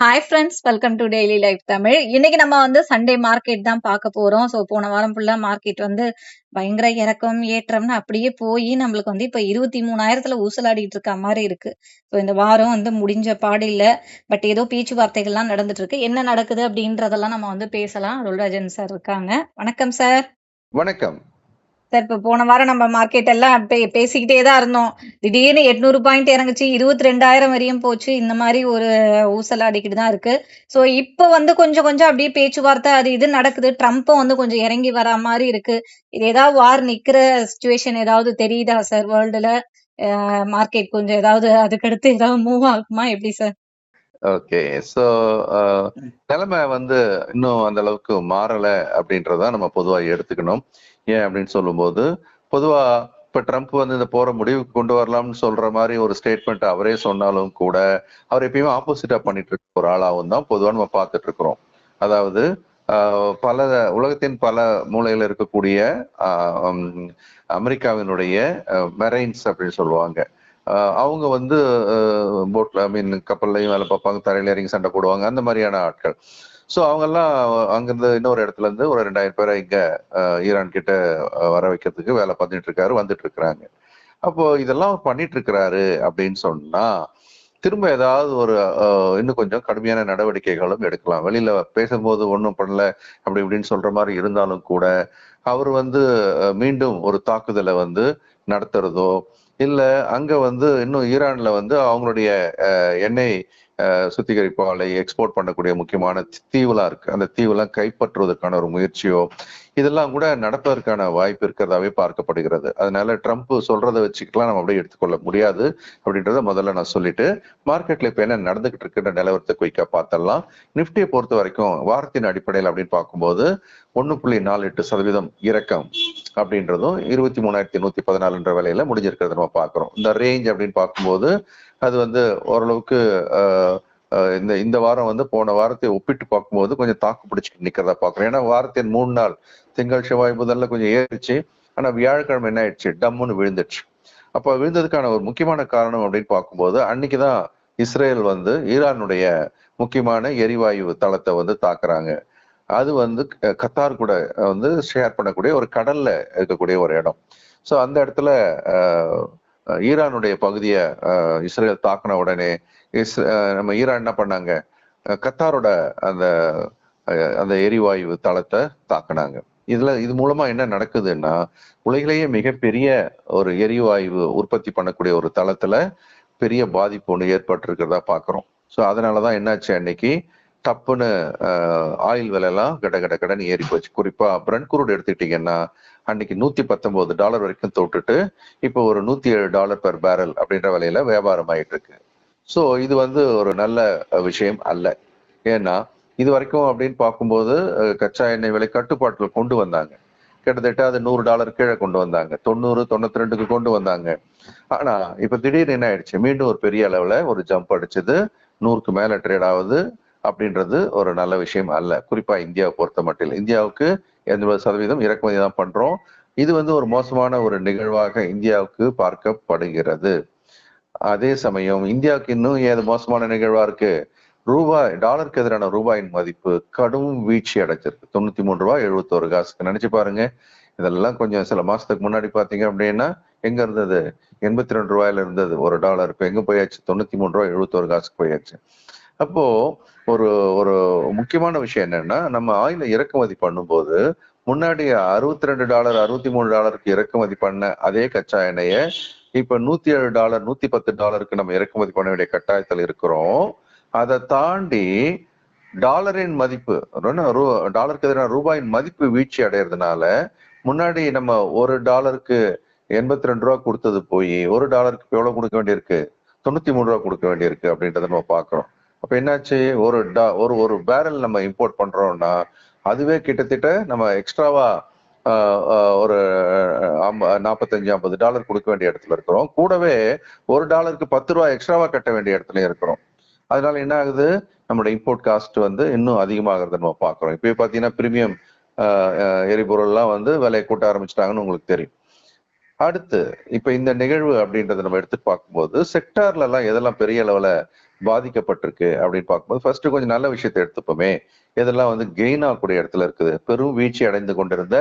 Hi friends, welcome to daily life Tamil. இன்னைக்கு நம்ம வந்து சண்டே மார்க்கெட் தான் பார்க்க போறோம். ஸோ போன வாரம் ஃபுல்லா மார்க்கெட் வந்து பயங்கர இறக்கம் ஏற்றம்னு அப்படியே போய் நம்மளுக்கு வந்து இப்போ 23,000த்துல ஊசலாடிட்டு இருக்க மாதிரி இருக்கு. ஸோ இந்த வாரம் வந்து முடிஞ்ச பாடு இல்லை. பட் ஏதோ பேச்சுவார்த்தைகள்லாம் நடந்துட்டு இருக்கு. என்ன நடக்குது அப்படின்றதெல்லாம் நம்ம வந்து பேசலாம். அருள்ராஜன் சார் இருக்காங்க. வணக்கம் சார். வணக்கம் சார், இப்போ போன வாரம் நம்ம மார்க்கெட் எல்லாம் பேசிக்கிட்டே தான் இருந்தோம். திடீர்னு 800 பாயிண்ட் இறங்குச்சு, 22,000 வரையும் போச்சு. இந்த மாதிரி ஒரு ஊசலாடிக்கிட்டு தான் இருக்கு. ஸோ இப்போ வந்து கொஞ்சம் கொஞ்சம் அப்படியே பேச்சுவார்த்தை அது இது நடக்குது. ட்ரம்ப்பும் வந்து கொஞ்சம் இறங்கி வரா மாதிரி இருக்கு. இது ஏதாவது வார் நிக்கிற சுச்சுவேஷன் ஏதாவது தெரியுதா சார் வேர்ல்டுல? மார்க்கெட் கொஞ்சம் ஏதாவது அதுக்கடுத்து ஏதாவது மூவ் ஆகுமா எப்படி சார்? ஓகே. ஸோ நிலைமை வந்து இன்னும் அந்த அளவுக்கு மாறல அப்படின்றத நம்ம பொதுவா எடுத்துக்கணும். ஏன் அப்படின்னு சொல்லும்போது, பொதுவா இப்ப ட்ரம்ப் வந்து இந்த போற முடிவுக்கு கொண்டு வரலாம்னு சொல்ற மாதிரி ஒரு ஸ்டேட்மெண்ட் அவரே சொன்னாலும் கூட, அவர் எப்பயுமே ஆப்போசிட்டா பண்ணிட்டு இருக்க ஒரு ஆளாகவும் தான் பொதுவா நம்ம பார்த்துட்டு இருக்கிறோம். அதாவது பல உலகத்தின் பல மூலையில இருக்கக்கூடிய அமெரிக்காவினுடைய மெரைன்ஸ் அப்படின்னு சொல்லுவாங்க. அவங்க வந்து போட்ல கப்பல்லையும் வேலை பார்ப்பாங்க, தரையில இறங்கி சண்டை போடுவாங்க, அந்த மாதிரியான ஆட்கள். ஸோ அவங்கெல்லாம் அங்கிருந்து இன்னொரு இடத்துல இருந்து ஒரு 2,000 பேரை இங்க ஈரான் கிட்ட வர வைக்கிறதுக்கு வேலை பார்த்துட்டு இருக்காரு, வந்துட்டு இருக்கிறாங்க. அப்போ இதெல்லாம் பண்ணிட்டு இருக்கிறாரு அப்படின்னு சொன்னா திரும்ப ஏதாவது ஒரு இன்னும் கொஞ்சம் கடுமையான நடவடிக்கைகளும் எடுக்கலாம். வெளியில பேசும்போது ஒன்றும் பண்ணல அப்படி இப்படின்னு சொல்ற மாதிரி இருந்தாலும் கூட அவர் வந்து மீண்டும் ஒரு தாக்குதலை வந்து நடத்துறதோ இல்ல அங்க வந்து இன்னும் ஈரான்ல வந்து அவங்களுடைய எண்ணெய் சுத்திகரிப்பு ஆலை எக்ஸ்போர்ட் பண்ணக்கூடிய முக்கியமான தீவுலாம் இருக்கு. அந்த தீவுலாம் கைப்பற்றுவதற்கான ஒரு முயற்சியோ இதெல்லாம் கூட நடப்பதற்கான வாய்ப்பு இருக்கிறதாவே பார்க்கப்படுகிறது. அதனால ட்ரம்ப் சொல்றதை வச்சுக்கலாம் நம்ம அப்படியே எடுத்துக்கொள்ள முடியாது அப்படின்றத முதல்ல நான் சொல்லிட்டு மார்க்கெட்ல இப்ப என்ன நடந்துகிட்டு இருக்குன்ற நிலவரத்தை குயிக்கா பார்த்தலாம். நிப்டியை பொறுத்த வரைக்கும் வாரத்தின் அடிப்படையில் அப்படின்னு பார்க்கும்போது 1.48% இறக்கம் அப்படின்றதும் 23,114 விலையில முடிஞ்சிருக்கிறத நம்ம பார்க்கிறோம். இந்த ரேஞ்ச் அப்படின்னு பார்க்கும்போது அது வந்து ஓரளவுக்கு இந்த இந்த வாரம் வந்து போன வாரத்தை ஒப்பிட்டு பார்க்கும்போது கொஞ்சம் தாக்கு பிடிச்சிட்டு நிக்கிறதா பாக்குறோம். ஏன்னா வாரத்தின் 3 நாள் திங்கள் செவ்வாய் புதன்ல கொஞ்சம் ஏறிச்சு. ஆனா வியாழக்கிழமை என்ன ஆயிடுச்சு, டம்முன்னு விழுந்துச்சு. அப்ப விழுந்ததுக்கான ஒரு முக்கியமான காரணம் அப்படின்னு பார்க்கும்போது அன்னைக்குதான் இஸ்ரேல் வந்து ஈரானுடைய முக்கியமான எரிவாயு தளத்தை வந்து தாக்குறாங்க. அது வந்து கத்தார் கூட வந்து ஷேர் பண்ணக்கூடிய ஒரு கடல்ல இருக்கக்கூடிய ஒரு இடம். ஸோ அந்த இடத்துல ஈரானுடைய பகுதியை இஸ்ரேல் தாக்குன உடனே நம்ம ஈரான் என்ன பண்ணாங்க, கத்தாரோட அந்த அந்த எரிவாயு தளத்தை தாக்குனாங்க. இது மூலமா என்ன நடக்குதுன்னா, உலகிலேயே மிகப்பெரிய ஒரு எரிவாயு உற்பத்தி பண்ணக்கூடிய ஒரு தளத்துல பெரிய பாதிப்பு ஒன்று ஏற்பட்டு இருக்கிறதா பாக்குறோம். ஸோ அதனாலதான் என்னாச்சு, அன்னைக்கு டப்புன்னு ஆயில் விலை எல்லாம் கடன் ஏறி போச்சு. குறிப்பா பிரண்ட் குரூட் எடுத்துக்கிட்டீங்கன்னா அன்னைக்கு $119 வரைக்கும் தொட்டுட்டு இப்போ ஒரு $107 பெர் பேரல் அப்படின்ற விலையில வியாபாரம் ஆயிட்டு இருக்கு. ஸோ இது வந்து ஒரு நல்ல விஷயம் அல்ல. ஏன்னா இது வரைக்கும் அப்படின்னு பார்க்கும்போது கச்சா எண்ணெய் விலை கட்டுப்பாட்டுல கொண்டு வந்தாங்க. கிட்டத்தட்ட அது $100 கீழே கொண்டு வந்தாங்க, 90 92க்கு கொண்டு வந்தாங்க. ஆனா இப்ப திடீர்னு என்ன ஆயிடுச்சு, மீண்டும் ஒரு பெரிய அளவுல ஒரு ஜம்ப் அடிச்சது, 100க்கு மேல ட்ரேட் ஆகுது அப்படின்றது ஒரு நல்ல விஷயம் அல்ல. குறிப்பா இந்தியாவை பொறுத்த மட்டும். இந்தியாவுக்கு 80% இறக்குமதி தான் பண்றோம். இது வந்து ஒரு மோசமான ஒரு நிகழ்வாக இந்தியாவுக்கு பார்க்கப்படுகிறது. அதே சமயம் இந்தியாவுக்கு இன்னும் ஏது மோசமான நிகழ்வா இருக்கு, டாலருக்கு எதிரான ரூபாயின் மதிப்பு கடும் வீழ்ச்சி அடைச்சிருக்கு. $93.71. நினைச்சு பாருங்க. இதெல்லாம் கொஞ்சம் சில மாசத்துக்கு முன்னாடி பாத்தீங்க அப்படின்னா எங்க இருந்தது, $82 இருந்தது ஒரு டாலர். இப்ப எங்க போயாச்சு, $93.71 போயாச்சு. அப்போ ஒரு ஒரு முக்கியமான விஷயம் என்னன்னா, நம்ம ஆயில இறக்குமதி பண்ணும்போது முன்னாடி $62 $63 இறக்குமதி பண்ண அதே கச்சா எண்ணெய இப்ப $107 $110 நம்ம இறக்குமதி பண்ண வேண்டிய கட்டாயத்தில் இருக்கிறோம். அதை தாண்டி டாலரின் மதிப்பு, டாலருக்கு எதிரான ரூபாயின் மதிப்பு வீழ்ச்சி அடைறதுனால முன்னாடி நம்ம ஒரு டாலருக்கு $82 கொடுத்தது போய் ஒரு டாலருக்கு எவ்வளவு கொடுக்க வேண்டியிருக்கு, $93 கொடுக்க வேண்டியிருக்கு அப்படின்றத நம்ம பாக்குறோம். அப்ப என்னாச்சு, ஒரு பேரல் நம்ம இம்போர்ட் பண்றோம்னா அதுவே கிட்டத்தட்ட நம்ம எக்ஸ்ட்ராவா ஒரு $45-50 கொடுக்க வேண்டிய இடத்துல இருக்கிறோம். கூடவே ஒரு டாலருக்கு $10 எக்ஸ்ட்ராவா கட்ட வேண்டிய இடத்துல இருக்கிறோம். அதனால என்ன ஆகுது, நம்மளோட இம்போர்ட் காஸ்ட் வந்து இன்னும் அதிகமாகிறத நம்ம பாக்குறோம். இப்ப பாத்தீங்கன்னா பிரீமியம் எரிபொருள் எல்லாம் வந்து விலையை கூட்ட ஆரம்பிச்சிட்டாங்கன்னு உங்களுக்கு தெரியும். அடுத்து இப்ப இந்த நிகழ்வு அப்படின்றத நம்ம எடுத்து பார்க்கும்போது செக்டார்ல எல்லாம் எதெல்லாம் பெரிய அளவுல பாதிக்கப்பட்டிருக்கு அப்படின்னு பார்க்கும்போது ஃபர்ஸ்ட் கொஞ்சம் நல்ல விஷயத்தை எடுத்துப்போமே. இதெல்லாம் வந்து கெயின் ஆகக்கூடிய இடத்துல இருக்குது. பெரும் வீழ்ச்சி அடைந்து கொண்டிருந்த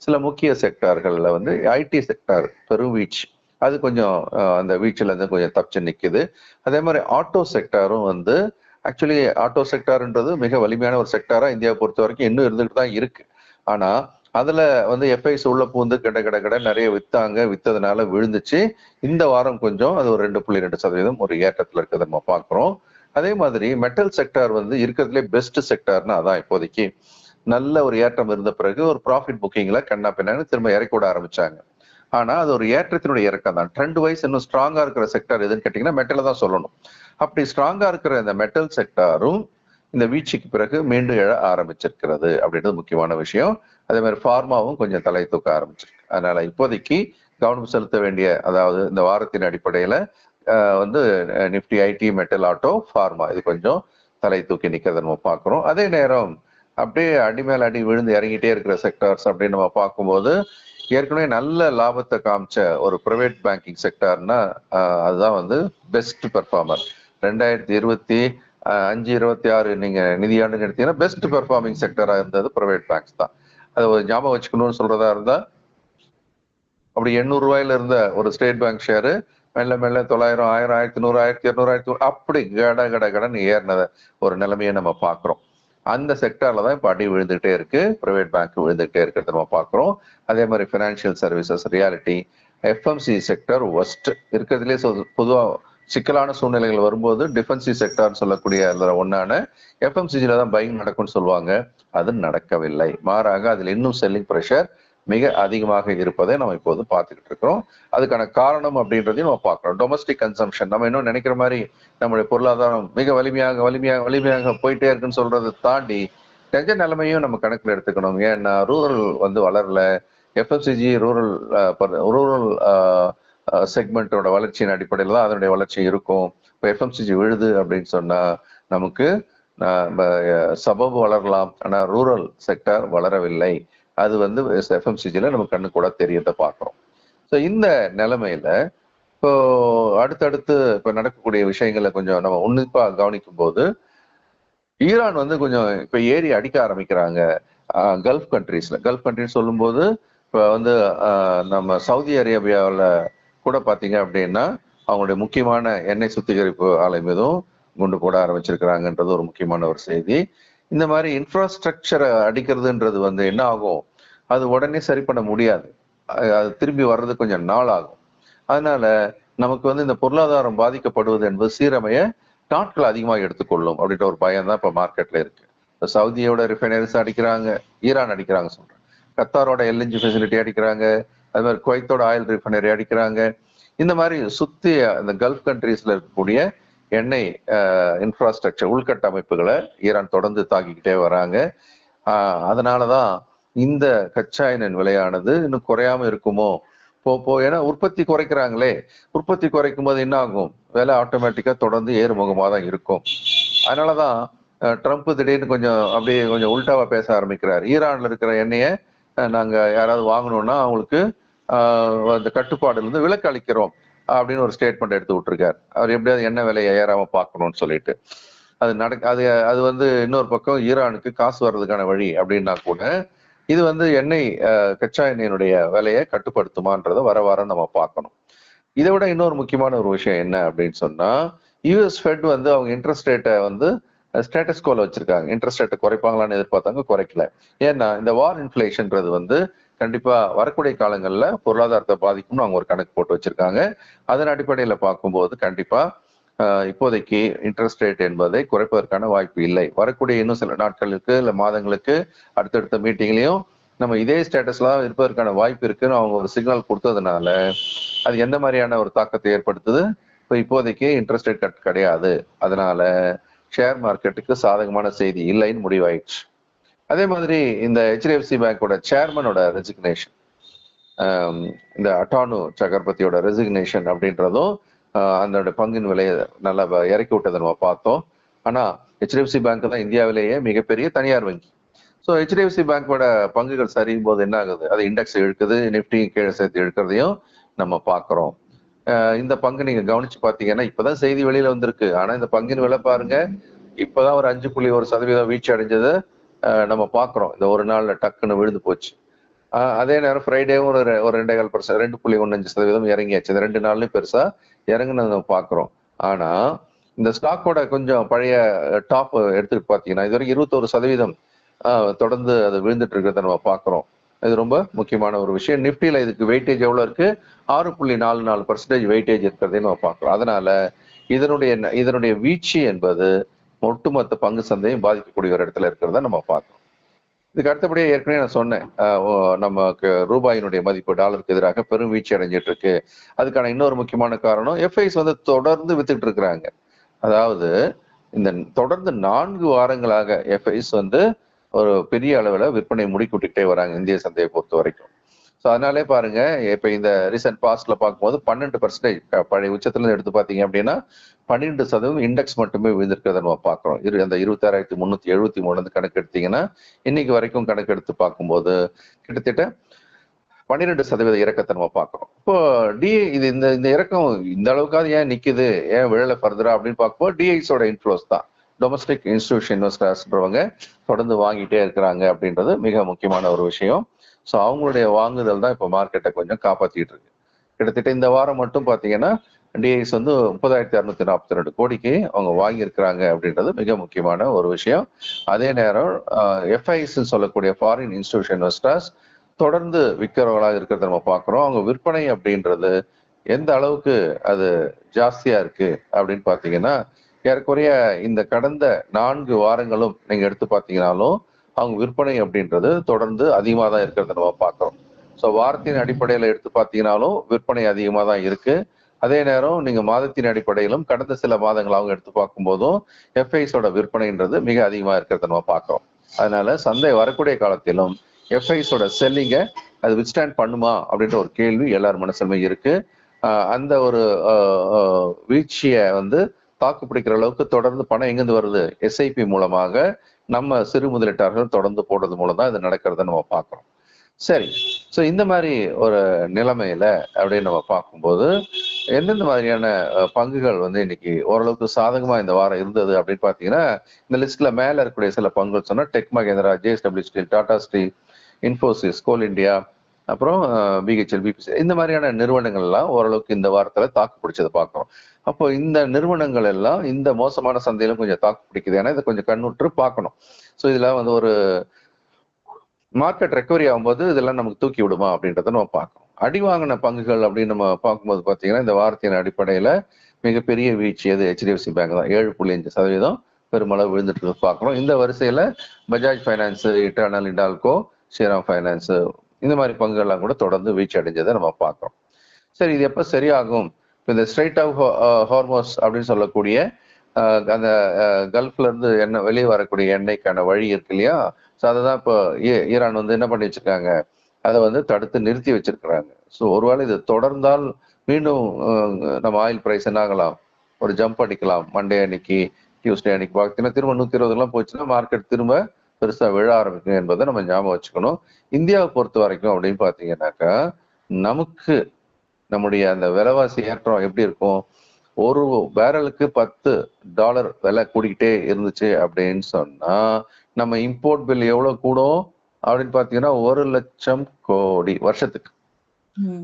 சில முக்கிய செக்டார்கள்ல வந்து ஐடி செக்டார் பெரும் வீழ்ச்சி. அது கொஞ்சம் அந்த வீழ்ச்சியில இருந்து கொஞ்சம் தப்பிச்சு நிக்குது. அதே மாதிரி ஆட்டோ செக்டாரும் வந்து ஆக்சுவலி ஆட்டோ செக்டார்ன்றது மிக வலிமையான ஒரு செக்டாரா இந்தியாவை பொறுத்த வரைக்கும் இன்னும் இருந்துட்டு தான் இருக்கு. ஆனா அதுல வந்து எஃப்ஐஸ் உள்ள பூந்து கட நிறைய வித்தாங்க. வித்ததுனால விழுந்துச்சு. இந்த வாரம் கொஞ்சம் அது ஒரு 2.2% ஒரு ஏற்றத்துல இருக்கிறத நம்ம பாக்குறோம். அதே மாதிரி மெட்டல் செக்டார் வந்து இருக்கிறதுலே பெஸ்ட் செக்டார்னா அதான் இப்போதைக்கு. நல்ல ஒரு ஏற்றம் இருந்த பிறகு ஒரு ப்ராஃபிட் புக்கிங்ல கண்ணா பின்னான்னு திரும்ப இறக்கி விட ஆரம்பிச்சாங்க. ஆனா அது ஒரு ஏற்றத்தினுடைய இறக்கம் தான். ட்ரெண்ட் வைஸ் இன்னும் ஸ்ட்ராங்கா இருக்கிற செக்டார் எதுன்னு கேட்டீங்கன்னா மெட்டலை தான் சொல்லணும். அப்படி ஸ்ட்ராங்கா இருக்கிற இந்த மெட்டல் செக்டாரும் இந்த வீழ்ச்சிக்கு பிறகு மீண்டும் எழ ஆரம்பிச்சிருக்கிறது அப்படின்றது முக்கியமான விஷயம். அதே மாதிரி ஃபார்மாவும் கொஞ்சம் தலை தூக்க ஆரம்பிச்சிருக்கு. அதனால இப்போதைக்கு கவனம் செலுத்த வேண்டிய, அதாவது இந்த வாரத்தின் அடிப்படையில வந்து Nifty, IT, metal, auto, pharma இது கொஞ்சம் தலை தூக்கி நிக்கிறத நம்ம பார்க்கிறோம். அதே நேரம் அப்படியே அடி மேல அடி விழுந்து இறங்கிட்டே இருக்கிற செக்டார்ஸ் அப்படின்னு நம்ம பார்க்கும்போது ஏற்கனவே நல்ல லாபத்தை காமிச்ச ஒரு பிரைவேட் பேங்கிங் செக்டார்னா அதுதான் வந்து பெஸ்ட் பெர்ஃபார்மர். 2025-26 நீங்க நிதியாண்டுன்னு எடுத்தீங்கன்னா பெஸ்ட் பெர்ஃபார்மிங் செக்டரா இருந்தது பிரைவேட் பேங்க்ஸ் தான். அது ஒரு ஞாபகம் வச்சுக்கணும்னு சொல்றதா இருந்தா, அப்படி 800 ரூபாயில இருந்த ஒரு ஸ்டேட் பேங்க் ஷேரு மெல்ல மெல்ல 900, 1000, 1100, 1200, 1200 அப்படி கடன் ஏறினத ஒரு நிலைமையை நம்ம பாக்குறோம். அந்த செக்டர்ல தான் இப்ப அடி விழுந்துகிட்டே இருக்கு. பிரைவேட் பேங்க் விழுந்துகிட்டே இருக்கிறத நம்ம பாக்குறோம். அதே மாதிரி financial services, reality, FMC sector worst இருக்கிறதுலே பொதுவா சிக்கலான சூழ்நிலைகள் வரும்போது டிஃபென்சிவ் செக்டார் சொல்லக்கூடிய ஒன்னான எஃப்எம்சிஜில தான் பையிங் நடக்கும்னு சொல்லுவாங்க. அது நடக்கவில்லை. மாறாக அதுல இன்னும் செல்லிங் பிரஷர் மிக அதிகமாக இருப்பதை நம்ம இப்போது பார்த்துக்கிட்டு இருக்கிறோம். அதுக்கான காரணம் அப்படின்றதையும் நம்ம பார்க்கிறோம். டொமஸ்டிக் கன்சம்ஷன் நம்ம இன்னும் நினைக்கிற மாதிரி நம்முடைய பொருளாதாரம் மிக வலிமையாக போயிட்டே இருக்குன்னு சொல்றதை தாண்டி நிஜ நிலைமையும் நம்ம கணக்குல எடுத்துக்கணும். ஏன்னா ரூரல் வந்து வளரல. எஃப்எம்சிஜி ரூரல் செக்மெண்டோட வளர்ச்சியின் அடிப்படையில் தான் அதனுடைய வளர்ச்சி இருக்கும். இப்போ எஃப்எம்சிஜி விழுது அப்படின்னு சொன்னா நமக்கு சபப் வளரலாம், ஆனா ரூரல் செக்டார் வளரவில்லை. அது வந்து எஃப்எம்சிஜில நம்ம கண்ணு கூட தெரியறத பார்க்கிறோம். ஸோ இந்த நிலைமையில இப்போ அடுத்தடுத்து இப்ப நடக்கக்கூடிய விஷயங்களை கொஞ்சம் நம்ம உன்னிப்பா கவனிக்கும் போது ஈரான் வந்து கொஞ்சம் இப்ப ஏறி அடிக்க ஆரம்பிக்கிறாங்க. கல்ஃப் கண்ட்ரிஸ் சொல்லும் போது இப்ப வந்து நம்ம சவுதி அரேபியாவில் கூட பாத்தீங்க அப்படின்னா அவங்களுடைய முக்கியமான எண்ணெய் சுத்திகரிப்பு ஆலை மீதும் குண்டு போட ஆரம்பிச்சிருக்கிறாங்கன்றது ஒரு முக்கியமான ஒரு செய்தி. இந்த மாதிரி இன்ஃப்ராஸ்ட்ரக்சரை அடிக்கிறதுன்றது வந்து என்ன ஆகும், அது உடனே சரி பண்ண முடியாது. அது திரும்பி வர்றது கொஞ்சம் நாள் ஆகும். அதனால நமக்கு வந்து இந்த பொருளாதாரம் பாதிக்கப்படுவது என்பது சீரமைய நாட்கள் அதிகமாக எடுத்துக்கொள்ளும் அப்படின்ற ஒரு பயம் தான் இப்ப மார்க்கெட்ல இருக்கு. சவுதியோட ரிஃபைனரிஸ் அடிக்கிறாங்க, ஈரான் அடிக்கிறாங்க சொல்றேன், கத்தாரோட எல்என்ஜி ஃபெசிலிட்டி அடிக்கிறாங்க, அது மாதிரி குவைத்தோட ஆயில் ரிஃபைனரி அடிக்கிறாங்க. இந்த மாதிரி சுத்தி அந்த கல்ஃப் கண்ட்ரீஸ்ல இருக்கக்கூடிய எண்ணெய் இன்ஃப்ராஸ்ட்ரக்சர் உள்கட்டமைப்புகளை ஈரான் தொடர்ந்து தாக்கிக்கிட்டே வராங்க. அதனாலதான் இந்த கச்சா எண்ணெய் விலையானது இன்னும் குறையாம இருக்குமோ ஏன்னா உற்பத்தி குறைக்கிறாங்களே, உற்பத்தி குறைக்கும் போது என்ன ஆகும், விலை ஆட்டோமேட்டிக்கா தொடர்ந்து ஏறுமுகமா தான் இருக்கும். அதனாலதான் ட்ரம்ப் திடீர்னு அப்படியே கொஞ்சம் உல்டாவா பேச ஆரம்பிக்கிறார். ஈரான்ல இருக்கிற எண்ணெயை நாங்க யாராவது வாங்கணும்னா அவங்களுக்கு அந்த கட்டுப்பாடுல இருந்து விலக்கு அளிக்கிறோம் அப்படின்னு ஒரு ஸ்டேட்மெண்ட் எடுத்து விட்டுருக்காரு. அவர் எப்படியாவது எண்ணெய் விலையை ஏறாம பார்க்கணும்னு சொல்லிட்டு அது வந்து இன்னொரு பக்கம் ஈரானுக்கு காசு வர்றதுக்கான வழி அப்படின்னா கூட இது வந்து எண்ணெய் கச்சா எண்ணெயினுடைய விலையை கட்டுப்படுத்துமான்றதை வர நம்ம பார்க்கணும். இதை விட இன்னொரு முக்கியமான ஒரு விஷயம் என்ன அப்படின்னு சொன்னா, யூஎஸ் ஃபெட் வந்து அவங்க இன்ட்ரெஸ்ட் ரேட்டை வந்து ஸ்டேட்டஸ் கோல வச்சிருக்காங்க. இன்ட்ரெஸ்ட் ரேட்டை குறைப்பாங்களான்னு எதிர்பார்த்தாங்க, குறைக்கல. ஏன்னா இந்த வார் இன்ஃபிளேஷன்ன்றது வந்து கண்டிப்பா வரக்கூடிய காலங்கள்ல பொருளாதாரத்தை பாதிக்கும்னு அவங்க ஒரு கணக்கு போட்டு வச்சிருக்காங்க. அதன் அடிப்படையில பார்க்கும்போது கண்டிப்பா இப்போதைக்கு இன்ட்ரெஸ்ட் ரேட் என்பதை குறைப்பதற்கான வாய்ப்பு இல்லை. வரக்கூடிய இன்னும் சில நாட்களுக்கு இல்ல மாதங்களுக்கு அடுத்தடுத்த மீட்டிங்லயும் நம்ம இதே ஸ்டேட்டஸ்லாம் இருப்பதற்கான வாய்ப்பு இருக்குன்னு அவங்க ஒரு சிக்னல் கொடுத்ததுனால அது எந்த மாதிரியான ஒரு தாக்கத்தை ஏற்படுத்துது, இப்போதைக்கு இன்ட்ரெஸ்ட் ரேட் கட் கிடையாது, அதனால ஷேர் மார்க்கெட்டுக்கு சாதகமான செய்தி இல்லைன்னு முடிவாயிடுச்சு. அதே மாதிரி இந்த HDFC பேங்கோட சேர்மனோட ரெசிக்னேஷன், இந்த அட்டானு சக்கரவர்த்தியோட ரெசிக்னேஷன் அப்படின்றதும் அதோட பங்கின் விலையை நல்லா இறக்கி விட்டதை நம்ம பார்த்தோம். ஆனா HDFC பேங்க் தான் இந்தியாவிலேயே மிகப்பெரிய தனியார் வங்கி. ஸோ HDFC பேங்கோட பங்குகள் சரியும் போது என்ன ஆகுது, அது இண்டெக்ஸ் இழுக்குது, நிப்டி கீழே சேர்த்து இழுக்கிறதையும் நம்ம பாக்குறோம். இந்த பங்கு நீங்க கவனிச்சு பாத்தீங்கன்னா இப்பதான் செய்தி வெளியில வந்திருக்கு. ஆனா இந்த பங்கின் விலை பாருங்க இப்பதான் ஒரு 5.1% வீழ்ச்சி அடைஞ்சது நம்ம பாக்குறோம். இந்த ஒரு நாள்ல டக்குன்னு விழுந்து போச்சு. அதே நேரம் ஃப்ரைடேவும் ஒரு 2.25% 2.15% இறங்கியாச்சு. இந்த 2 நாள்லயும் பெருசா இறங்குனது நம்ம பாக்குறோம். ஆனா இந்த ஸ்டாக்கோட கொஞ்சம் பழைய டாப் எடுத்துட்டு பாத்தீங்கன்னா இது வரைக்கும் 21% தொடர்ந்து அது விழுந்துட்டு இருக்கிறத நம்ம பாக்குறோம். இது ரொம்ப முக்கியமான ஒரு விஷயம். நிப்டில இதுக்கு வெயிட்டேஜ் எவ்வளவு இருக்கு? 6.44% வெயிட்டேஜ் இருக்கிறதையும் நம்ம பார்க்கலாம். அதனால இதனுடைய வீழ்ச்சி என்பது ஒட்டுமொத்த பங்கு சந்தையும் பாதிக்கக்கூடிய ஒரு இடத்துல இருக்கிறத நம்ம பார்க்கிறோம். இதுக்கு அடுத்தபடியே ஏற்கனவே நான் சொன்னேன், நமக்கு ரூபாயினுடைய மதிப்பு டாலருக்கு எதிராக பெரும் வீழ்ச்சி அடைஞ்சிட்டு இருக்கு. அதுக்கான இன்னொரு முக்கியமான காரணம் எஃப்ஐஸ் வந்து தொடர்ந்து வித்துட்டு இருக்கிறாங்க. அதாவது இந்த தொடர்ந்து 4 வாரங்களாக எஃப்ஐஸ் வந்து ஒரு பெரிய அளவுல விற்பனை முடிக்கூட்டிக்கிட்டே வராங்க இந்திய சந்தையை பொறுத்த வரைக்கும். ஸோ அதனாலே பாருங்க இப்ப இந்த ரீசெண்ட் பாஸ்ட்ல பார்க்கும்போது 12% பழைய உச்சத்துல எடுத்து பாத்தீங்க அப்படின்னா 12% இண்டெக்ஸ் மட்டுமே விழுந்திருக்கிறத நம்ம பார்க்கிறோம். அந்த 26,373 கணக்கு எடுத்தீங்கன்னா இன்னைக்கு வரைக்கும் கணக்கு எடுத்து பார்க்கும்போது கிட்டத்தட்ட 12% இறக்கத்தை நம்ம பார்க்கிறோம். இப்போ இது இந்த இறக்கம் இந்த அளவுக்காவது ஏன் நிக்குது, ஏன் விழல ஃபர்தரா அப்படின்னு பார்க்கும்போது டிஐஸோட இன்ஃப்ளோஸ் தான். டொமஸ்டிக் இன்ஸ்டிடியூஷன் இன்வெஸ்டர்ஸ்ன்றவங்க தொடர்ந்து வாங்கிட்டே இருக்கிறாங்க அப்படின்றது மிக முக்கியமான ஒரு விஷயம். ஸோ அவங்களுடைய வாங்குதல் தான் இப்போ மார்க்கெட்டை கொஞ்சம் காப்பாத்திட்டு இருக்கு. கிட்டத்தட்ட இந்த வாரம் மட்டும் பாத்தீங்கன்னா டிஐஸ் வந்து 30,642 கோடிக்கு அவங்க வாங்கியிருக்கிறாங்க அப்படின்றது மிக முக்கியமான ஒரு விஷயம். அதே நேரம் எஃப்ஐஸ் சொல்லக்கூடிய ஃபாரின் இன்ஸ்டிடியூஷன் இன்வெஸ்டர்ஸ் தொடர்ந்து விற்கிறவர்களாக இருக்கிறத நம்ம பார்க்கிறோம். அவங்க விற்பனை அப்படின்றது எந்த அளவுக்கு அது ஜாஸ்தியா இருக்கு அப்படின்னு பாத்தீங்கன்னா ஏறக்குறைய இந்த கடந்த 4 வாரங்களும் நீங்க எடுத்து பாத்தீங்கன்னாலும் அவங்க விற்பனை அப்படின்றது தொடர்ந்து அதிகமாக தான் இருக்கிறத நம்ம பார்க்கிறோம். ஸோ வாரத்தின் அடிப்படையில எடுத்து பார்த்தீங்கன்னாலும் விற்பனை அதிகமாக தான் இருக்கு. அதே நேரம் நீங்க மாதத்தின் அடிப்படையிலும் கடந்த சில மாதங்கள் அவங்க எடுத்து பார்க்கும்போதும் எஃப்ஐஸோட விற்பனைன்றது மிக அதிகமாக இருக்கிறத நம்ம பார்க்கிறோம். அதனால சந்தை வரக்கூடிய காலத்திலும் எஃப்ஐஸோட செல்லிங்க அது வித்ஸ்டாண்ட் பண்ணுமா அப்படின்ற ஒரு கேள்வி எல்லார் மனசுலுமே இருக்கு. அந்த ஒரு வீழ்ச்சியை வந்து தாக்கு பிடிக்கிற அளவுக்கு தொடர்ந்து பணம் எங்கிருந்து வருது? எஸ்ஐபி மூலமாக நம்ம சிறு முதலீட்டாளர்கள் தொடர்ந்து போடுறது மூலம் தான் இது நடக்கிறத நம்ம பார்க்கிறோம். சரி, ஸோ இந்த மாதிரி ஒரு நிலைமையில அப்படின்னு நம்ம பார்க்கும்போது எந்தெந்த மாதிரியான பங்குகள் வந்து இன்னைக்கு ஓரளவுக்கு சாதகமா இந்த வாரம் இருந்தது அப்படின்னு பார்த்தீங்கன்னா இந்த லிஸ்ட்ல மேல இருக்கக்கூடிய சில பங்குகள் சொன்னா Tech Mahindra, JSW Steel, Tata Steel, Infosys, Coal India, அப்புறம் பிஹெச்எல், பிபிசி இந்த மாதிரியான நிறுவனங்கள் எல்லாம் ஓரளவுக்கு இந்த வாரத்துல தாக்கு பிடிச்சதை பார்க்கிறோம். அப்போ இந்த நிறுவனங்கள் எல்லாம் இந்த மோசமான சந்தையிலும் கொஞ்சம் தாக்கு பிடிக்குது. ஏன்னா இதை கொஞ்சம் கண்ணுற்று பார்க்கணும். ஸோ இதுல வந்து ஒரு மார்க்கெட் ரெக்கவரி ஆகும்போது இதெல்லாம் நமக்கு தூக்கி விடுமா அப்படின்றத நம்ம பார்க்கணும். அடி வாங்கின பங்குகள் அப்படின்னு நம்ம பார்க்கும்போது பார்த்தீங்கன்னா இந்த வாரத்தின் அடிப்படையில மிகப்பெரிய வீழ்ச்சி அது ஹெச்டிஎஃப்சி பேங்க் தான். 7.5% பெருமளவு விழுந்துட்டு பார்க்கணும். இந்த வரிசையில Bajaj finance, Eternal, Hindalco, Shriram finance இந்த மாதிரி பங்குகள்லாம் கூட தொடர்ந்து வீழ்ச்சி அடைஞ்சதை நம்ம பார்க்கிறோம். சரி, இது எப்ப சரியாகும்? இந்த ஸ்ட்ரைட் ஆஃப் ஹார்மோஸ் அப்படின்னு சொல்லக்கூடிய அந்த கல்ஃப்ல இருந்து எண்ணெய் வெளியே வரக்கூடிய எண்ணெய்க்கான வழி இருக்கு இல்லையா? ஸோ அதை தான் இப்போ ஈரான் வந்து என்ன பண்ணி வச்சிருக்காங்க, அதை வந்து தடுத்து நிறுத்தி வச்சிருக்கிறாங்க. ஸோ ஒருவேளை இது தொடர்ந்தால் மீண்டும் நம்ம ஆயில் பிரைஸ் என்ன ஆகலாம், ஒரு ஜம்ப் அடிக்கலாம். மண்டே அன்னைக்கு, டியூஸ்டே அன்னைக்கு பார்த்தீங்கன்னா திரும்ப 120 போச்சுன்னா மார்க்கெட் திரும்ப பெருசா விழ ஆரம்பிக்கும் என்பதை நம்ம ஞாபகம் வச்சுக்கணும். இந்தியாவை பொறுத்த வரைக்கும் அப்படின்னு பாத்தீங்கன்னாக்கா நமக்கு நம்முடைய அந்த விலைவாசி ஏற்றம் எப்படி இருக்கும்? ஒரு பேரலுக்கு $10 விலை கூடிக்கிட்டே இருந்துச்சு அப்படின்னு சொன்னா நம்ம இம்போர்ட் பில் எவ்வளவு கூடும் அப்படின்னு பாத்தீங்கன்னா 1,00,000 கோடி வருஷத்துக்கு.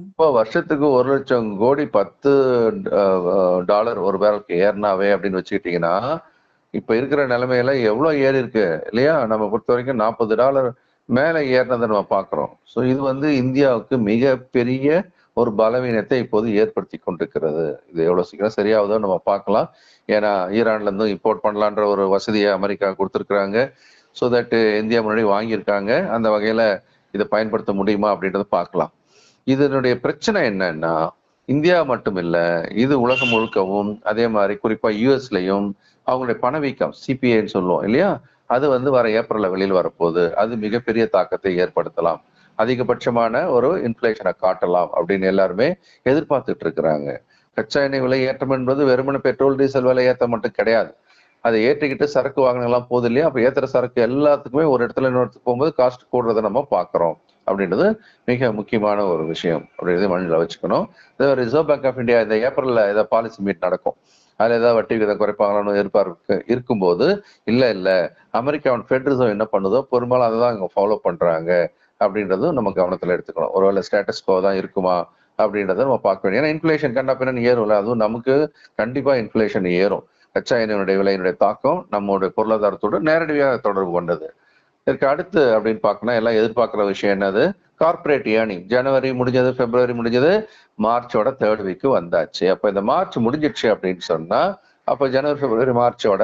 இப்போ வருஷத்துக்கு 1,00,000 கோடி $10 ஒரு பேரலுக்கு ஏறினாவே அப்படின்னு வச்சுக்கிட்டீங்கன்னா இப்ப இருக்கிற நிலைமையில எவ்வளவு ஏறி இருக்கு இல்லையா? நம்ம பொறுத்த வரைக்கும் $40 மேல ஏறினதை நம்ம பாக்குறோம். ஸோ இது வந்து இந்தியாவுக்கு மிகப்பெரிய ஒரு பலவீனத்தை இப்போது ஏற்படுத்தி கொண்டிருக்கிறது. இது எவ்வளவு சீக்கிரம் சரியாகுதோ நம்ம பார்க்கலாம். ஏன்னா ஈரான்ல இருந்து இம்போர்ட் பண்ணலான்ற ஒரு வசதியை அமெரிக்கா கொடுத்துருக்குறாங்க. ஸோ தட் இந்தியா முன்னாடி வாங்கியிருக்காங்க. அந்த வகையில இதை பயன்படுத்த முடியுமா அப்படின்றத பார்க்கலாம். இதனுடைய பிரச்சனை என்னன்னா இந்தியா மட்டும் இல்ல, இது உலகம் முழுக்கவும், அதே மாதிரி குறிப்பா யூஎஸ்லயும் அவங்களுடைய பணவீக்கம் சிபிஐன்னு சொல்லுவோம் இல்லையா, அது வந்து வர ஏப்ரல்ல வெளியில் வரப்போகுது. அது மிகப்பெரிய தாக்கத்தை ஏற்படுத்தலாம். அதிகபட்சமான ஒரு இன்ஃபிளேஷனை காட்டலாம் அப்படின்னு எல்லாருமே எதிர்பார்த்துட்டு இருக்கிறாங்க. கச்சா எண்ணெய் விலை ஏற்றம் என்பது வெறுமன பெட்ரோல் டீசல் விலை ஏற்றம் மட்டும் கிடையாது. அதை ஏற்றிக்கிட்டு சரக்கு வாகனங்கள்லாம் போகுது இல்லையா, அப்ப ஏத்துற சரக்கு எல்லாத்துக்குமே ஒரு இடத்துல இன்னொருத்துக்கு போகும்போது காஸ்ட் கூடுறதை நம்ம பாக்குறோம் அப்படின்றது மிக முக்கியமான ஒரு விஷயம் அப்படின்றத மனதில் வச்சுக்கணும். ரிசர்வ் பேங்க் ஆஃப் இந்தியா இந்த ஏப்ரல்ல ஏதாவது பாலிசி மீட் நடக்கும், அதுல ஏதாவது வட்டி விகிதம் குறைப்பாங்களான்னு எதிர்பார்ப்பு இருக்கும்போது இல்ல அமெரிக்காவின் ஃபெட் ரிசர்வ் என்ன பண்ணுதோ பெரும்பாலும் அதை தான் இங்க ஃபாலோ பண்றாங்க அப்படின்றதும் நம்ம கவனத்துல எடுத்துக்கணும். ஒருவேளை ஸ்டேட்டஸ் கோ தான் இருக்குமா அப்படின்றத நம்ம பார்க்க வேண்டிய, ஏன்னா இன்ஃபிளேஷன் கண்டா பின்னாடி ஏறும்ல, அதுவும் நமக்கு கண்டிப்பா இன்ஃபிளேஷன் ஏறும். கச்சா எண்ணெயினுடைய விலையினுடைய தாக்கம் நம்மளுடைய பொருளாதாரத்தோடு நேரடியாக தொடர்பு கொண்டது. இதற்கு அடுத்து அப்படின்னு பார்க்கணும், எல்லாம் எதிர்பார்க்கிற விஷயம் என்னது, கார்பரேட் ஏர்னிங். ஜனவரி முடிஞ்சது, பிப்ரவரி முடிஞ்சது, மார்ச்சோட தேர்ட் வீக் வந்தாச்சு. அப்ப இந்த மார்ச் முடிஞ்சிடுச்சு அப்படின்னு சொன்னா அப்ப ஜனவரி பிப்ரவரி மார்ச்சோட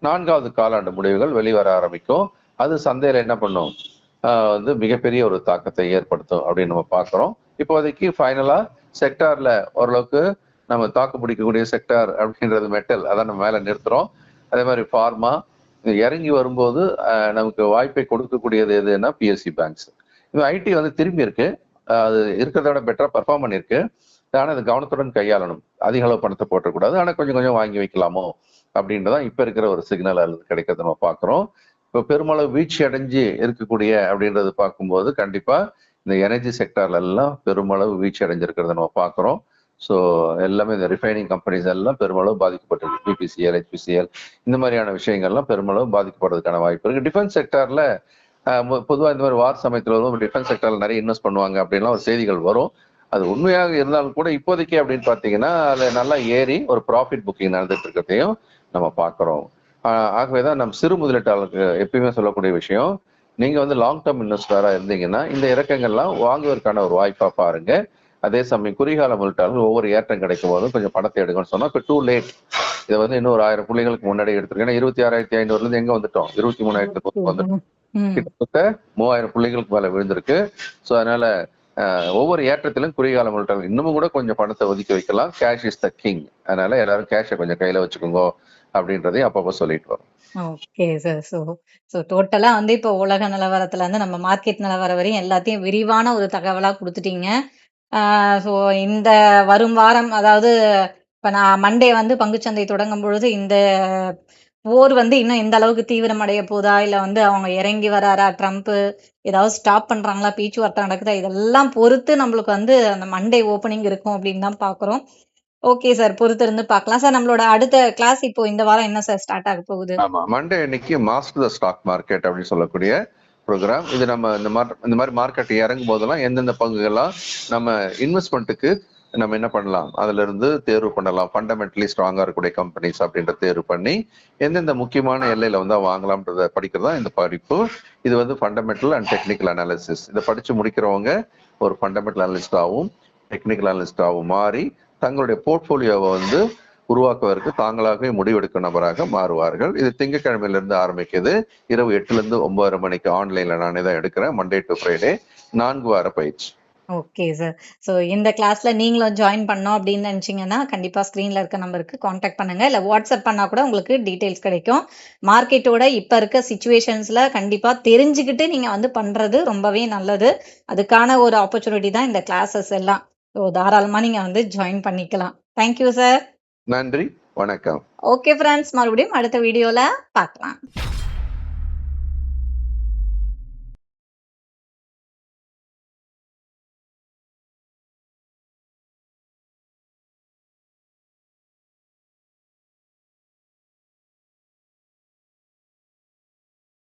4வது காலாண்டு முடிவுகள் வெளிவர ஆரம்பிக்கும். அது சந்தையில என்ன பண்ணும், வந்து மிகப்பெரிய ஒரு தாக்கத்தை ஏற்படுத்தும் அப்படின்னு நம்ம பார்க்கிறோம். இப்போதைக்கு ஃபைனலா செக்டார்ல ஓரளவுக்கு நம்ம தாக்கு பிடிக்கக்கூடிய செக்டார் அப்படின்றது மெட்டல், அதான் நம்ம மேல நிறுத்துறோம். அதே மாதிரி ஃபார்மா இறங்கி வரும்போது நமக்கு வாய்ப்பை கொடுக்கக்கூடியது எதுன்னா பிஎஸ்சி பேங்க்ஸ். இது ஐடி வந்து திரும்பி இருக்கு, அது இருக்கிறத விட பெட்டரா பெர்ஃபார்ம் பண்ணிருக்கு. ஆனா அது கவனத்துடன் கையாளணும், அதிக அளவு பணத்தை போட்டக்கூடாது, ஆனா கொஞ்சம் கொஞ்சம் வாங்கி வைக்கலாமோ அப்படின்றதான் இப்ப இருக்கிற ஒரு சிக்னல் அல்லது கிடைக்கிறத நம்ம பாக்குறோம். இப்போ பெருமளவு வீழ்ச்சி அடைஞ்சு இருக்கக்கூடிய அப்படின்றது பார்க்கும்போது கண்டிப்பா இந்த எனர்ஜி செக்டார்ல எல்லாம் பெருமளவு வீழ்ச்சி அடைஞ்சிருக்கிறத நம்ம பாக்குறோம். ஸோ எல்லாமே இந்த ரிஃபைனிங் கம்பெனிஸ் எல்லாம் பெருமளவு பாதிக்கப்பட்டிருக்கு. பிபிசிஎல், ஹெச்பிசிஎல் இந்த மாதிரியான விஷயங்கள்லாம் பெருமளவு பாதிக்கப்படுறதுக்கான வாய்ப்பு இருக்கு. டிஃபென்ஸ் செக்டார்ல பொதுவாக இந்த மாதிரி வார் சமயத்தில் வந்து டிஃபென்ஸ் செக்டார்ல நிறைய இன்வெஸ்ட் பண்ணுவாங்க அப்படின்லாம் ஒரு செய்திகள் வரும். அது உண்மையாக இருந்தாலும் கூட இப்போதைக்கு அப்படின்னு பார்த்தீங்கன்னா அதுல நல்லா ஏறி ஒரு ப்ராஃபிட் புக்கிங் நடந்துட்டு இருக்கிறதையும் நம்ம பார்க்குறோம். ஆகவேதான் நம்ம சிறு முதலீட்டாளருக்கு எப்பயுமே சொல்லக்கூடிய விஷயம், நீங்க வந்து லாங் டேர்ம் இன்வெஸ்டரா இருந்தீங்கன்னா இந்த இறக்கங்கள்லாம் வாங்குவதற்கான ஒரு வாய்ப்பா பாருங்க. அதே சமயம் குறுகால முதலீட்டாளர்கள் ஒவ்வொரு ஏற்றம் கிடைக்கும் போதும் கொஞ்சம் பணத்தை எடுக்கணும்னு சொன்னா இப்போ டூ லேட். இதை வந்து இன்னும் ஒரு 1000 புள்ளிகளுக்கு முன்னாடி எடுத்திருக்கேன். 26,500 இருந்து எங்க வந்துட்டோம், 23,000 வந்துட்டோம். கிட்டத்தட்ட 3000 புள்ளிகளுக்கு மேல விழுந்திருக்கு. ஸோ அதனால ஒவ்வொரு ஏற்றத்திலும் குறுகால முதலீட்டாளர்கள் இன்னமும் கூட கொஞ்சம் பணத்தை ஒதுக்கி வைக்கலாம். Cash is the king. அதனால எல்லாரும் கேஷை கொஞ்சம் கையில வச்சுக்கோங்க அப்படின்றதையும் அப்பப்போ சொல்லிட்டு வரும். Okay sir. டோட்டலா வந்து இப்போ உலக நிலவரத்துல இருந்து நம்ம மார்க்கெட் நிலவரம் வரையும் எல்லாத்தையும் விரிவான ஒரு தகவலா குடுத்துட்டீங்க. ஸோ இந்த வரும் வாரம், அதாவது இப்ப நான் மண்டே வந்து பங்குச்சந்தை தொடங்கும் பொழுது இந்த போர் வந்து இன்னும் எந்த அளவுக்கு தீவிரமடைய போதா, இல்ல வந்து அவங்க இறங்கி வராரா, ட்ரம்ப் ஏதாவது ஸ்டாப் பண்றாங்களா, பேச்சுவார்த்தை நடக்குதா, இதெல்லாம் பொறுத்து நம்மளுக்கு வந்து அந்த மண்டே ஓப்பனிங் இருக்கும் அப்படின்னு தான் பாக்குறோம். ஓகே சார், பொறுத்து இருந்து பார்க்கலாம் சார். நம்மளோட அடுத்த கிளாஸ் இப்போ இந்த வாரம் என்ன சார் ஸ்டார்ட் ஆக போகுது? ஆமா, மண்டே இன்னைக்கு மாஸ்டர் த ஸ்டாக் மார்க்கெட் அப்படின்னு சொல்லக்கூடிய ப்ரோக்ராம். இது நம்ம இந்த மாதிரி மார்க்கெட் இறங்கும் போதெல்லாம் எந்தெந்த பங்குகள்லாம் நம்ம இன்வெஸ்ட்மெண்ட்டுக்கு நம்ம என்ன பண்ணலாம், அதுல இருந்து தேர்வு பண்ணலாம். ஃபண்டமெண்டலி ஸ்ட்ராங்கா இருக்கக்கூடிய கம்பெனிஸ் அப்படின்ற தேர்வு பண்ணி எந்தெந்த முக்கியமான எல்லையில வந்து வாங்கலாம்ன்றத படிக்கிறது தான் இந்த படிப்பு. இது வந்து ஃபண்டமெண்டல் அண்ட் டெக்னிக்கல் அனாலிசிஸ். இதை படிச்சு முடிக்கிறவங்க ஒரு ஃபண்டமெண்டல் அனலிஸ்டாகவும் டெக்னிக்கல் அனலிஸ்டாகவும் மாறி தங்களுடைய போர்ட்போலியோவை வந்து உருவாக்குவதற்கு தாங்களாகவே முடிவெடுக்கும் நபராக மாறுவார்கள். இது திங்கட்கிழமையிலிருந்து ஆரம்பிக்குது. இரவு 8ல இருந்து 9:30 மணிக்கு ஆன்லைன்ல நானே தான் எடுக்கிறேன். மண்டே டு ஃப்ரைடே 4 வார பயிற்சி. Okay sir. இந்த கிளாஸ்ல நீங்களும் ஜாயின் பண்ணோம் அப்படின்னு நினைச்சீங்கன்னா கண்டிப்பா ஸ்கிரீன்ல இருக்க நம்பருக்கு காண்டாக்ட் பண்ணுங்க, இல்ல வாட்ஸ்அப் பண்ணா கூட உங்களுக்கு டீடைல்ஸ் கிடைக்கும். மார்க்கெட்டோட இப்ப இருக்க சிச்சுவேஷன்ஸ்ல கண்டிப்பா தெரிஞ்சுக்கிட்டு நீங்க வந்து பண்றது ரொம்பவே நல்லது. அதுக்கான ஒரு ஆப்பர்ச்சுனிட்டி தான் இந்த கிளாஸஸ் எல்லாம். தாராளமா நீங்க வந்து ஜாயின் பண்ணிக்கலாம். Thank you sir. நன்றி, வணக்கம். ஓகே ஃப்ரெண்ட்ஸ், மறுபடியும் அடுத்த வீடியோல பார்க்கலாம்.